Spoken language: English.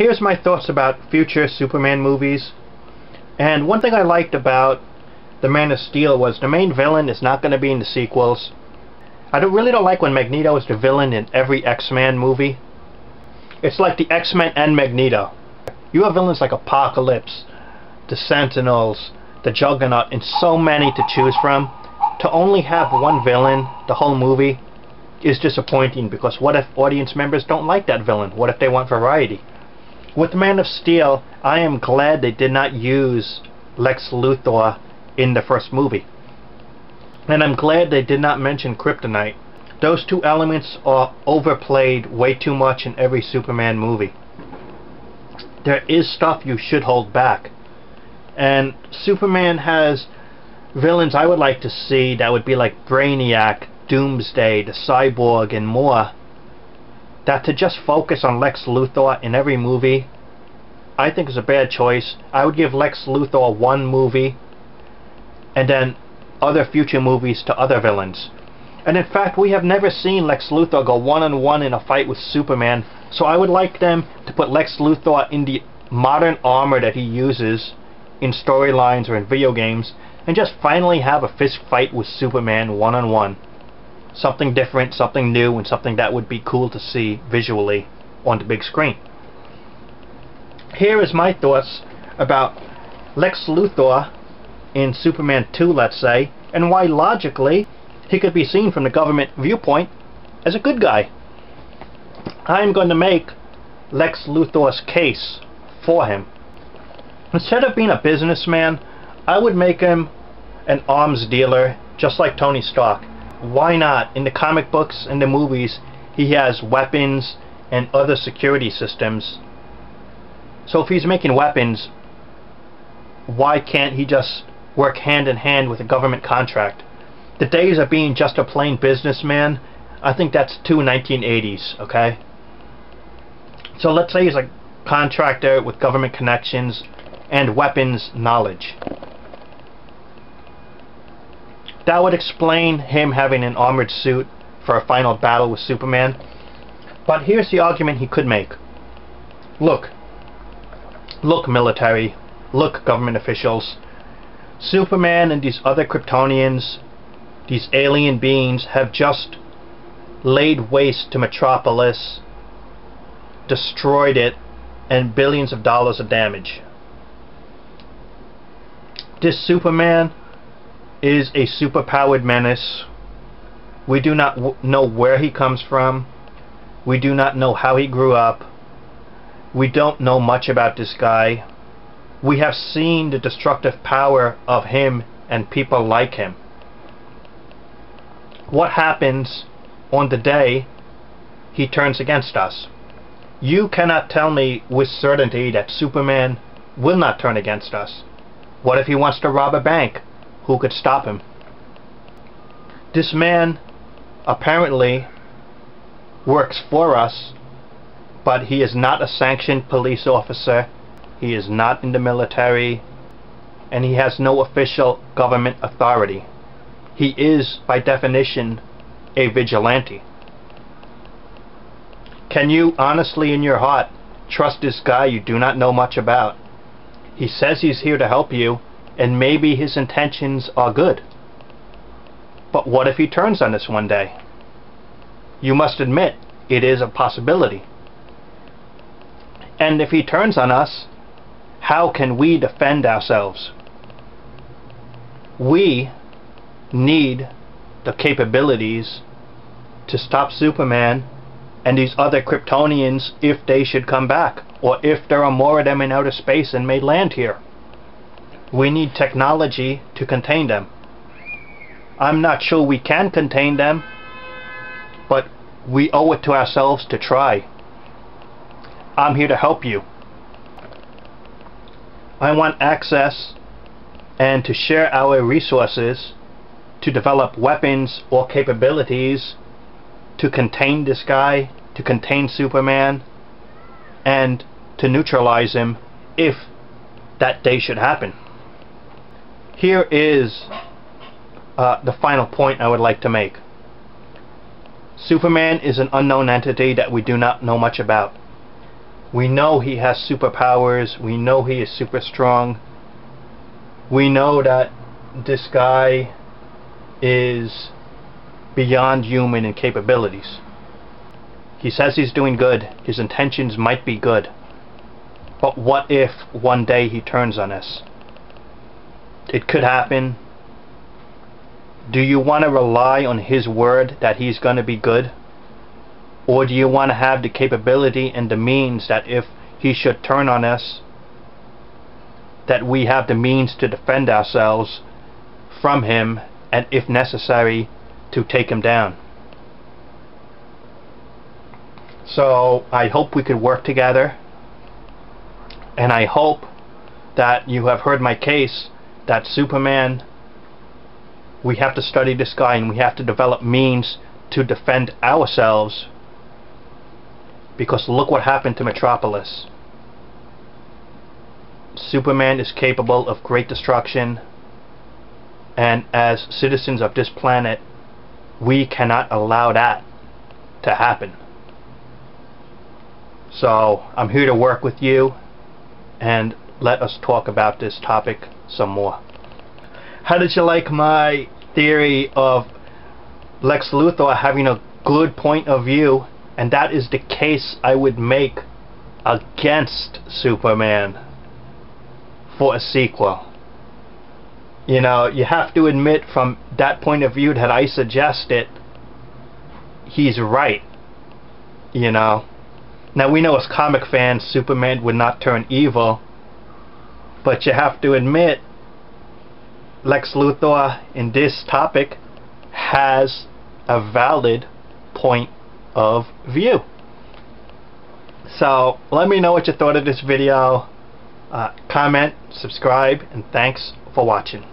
Here's my thoughts about future Superman movies. And one thing I liked about The Man of Steel was the main villain is not going to be in the sequels. I really don't like when Magneto is the villain in every X-Men movie. It's like the X-Men and Magneto. You have villains like Apocalypse, the Sentinels, the Juggernaut, and so many to choose from. To only have one villain the whole movie is disappointing, because what if audience members don't like that villain? What if they want variety? With Man of Steel, I am glad they did not use Lex Luthor in the first movie. And I'm glad they did not mention Kryptonite. Those two elements are overplayed way too much in every Superman movie. There is stuff you should hold back. And Superman has villains I would like to see that would be like Brainiac, Doomsday, the Cyborg, and more. That to just focus on Lex Luthor in every movie, I think is a bad choice. I would give Lex Luthor one movie, and then other future movies to other villains. And in fact, we have never seen Lex Luthor go one-on-one in a fight with Superman, so I would like them to put Lex Luthor in the modern armor that he uses in storylines or in video games, and just finally have a fist fight with Superman one-on-one. Something different, something new, and something that would be cool to see visually on the big screen. Here is my thoughts about Lex Luthor in Superman 2, let's say, and why logically he could be seen from the government viewpoint as a good guy. I'm going to make Lex Luthor's case for him. Instead of being a businessman, I would make him an arms dealer, just like Tony Stark. Why not? In the comic books and the movies, he has weapons and other security systems. So if he's making weapons, why can't he just work hand in hand with a government contract? The days of being just a plain businessman, I think that's too 1980s, okay? So let's say he's a contractor with government connections and weapons knowledge. That would explain him having an armored suit for a final battle with Superman. But here's the argument he could make. Look military, look government officials. Superman and these other Kryptonians, these alien beings, have just laid waste to Metropolis, destroyed it, and billions of dollars of damage. This Superman is a superpowered menace. We do not know where he comes from. We do not know how he grew up. We don't know much about this guy. We have seen the destructive power of him and people like him. What happens on the day he turns against us? You cannot tell me with certainty that Superman will not turn against us. What if he wants to rob a bank? Who could stop him? This man apparently works for us, but he is not a sanctioned police officer. He is not in the military, and he has no official government authority. He is, by definition, a vigilante. Can you honestly in your heart trust this guy you do not know much about? He says he's here to help you, and maybe his intentions are good. But what if he turns on us one day? You must admit, it is a possibility. And if he turns on us, how can we defend ourselves? We need the capabilities to stop Superman and these other Kryptonians if they should come back, or if there are more of them in outer space and may land here. We need technology to contain them. I'm not sure we can contain them, but we owe it to ourselves to try. I'm here to help you. I want access and to share our resources to develop weapons or capabilities to contain this guy, to contain Superman, and to neutralize him if that day should happen. Here is the final point I would like to make. Superman is an unknown entity that we do not know much about. We know he has superpowers. We know he is super strong. We know that this guy is beyond human in capabilities. He says he's doing good. His intentions might be good. But what if one day he turns on us? It could happen. Do you want to rely on his word that he's going to be good? Or do you want to have the capability and the means that if he should turn on us, that we have the means to defend ourselves from him, and if necessary, to take him down? So I hope we could work together, and I hope that you have heard my case that Superman, we have to study this guy and we have to develop means to defend ourselves, because look what happened to Metropolis. Superman is capable of great destruction, and as citizens of this planet, we cannot allow that to happen. So I'm here to work with you, and let us talk about this topic some more. How did you like my theory of Lex Luthor having a good point of view? And that is the case I would make against Superman for a sequel. You know, you have to admit from that point of view that I suggested, he's right. You know. Now we know as comic fans Superman would not turn evil, but you have to admit Lex Luthor in this topic has a valid point of view. So let me know what you thought of this video. Comment, subscribe, and thanks for watching.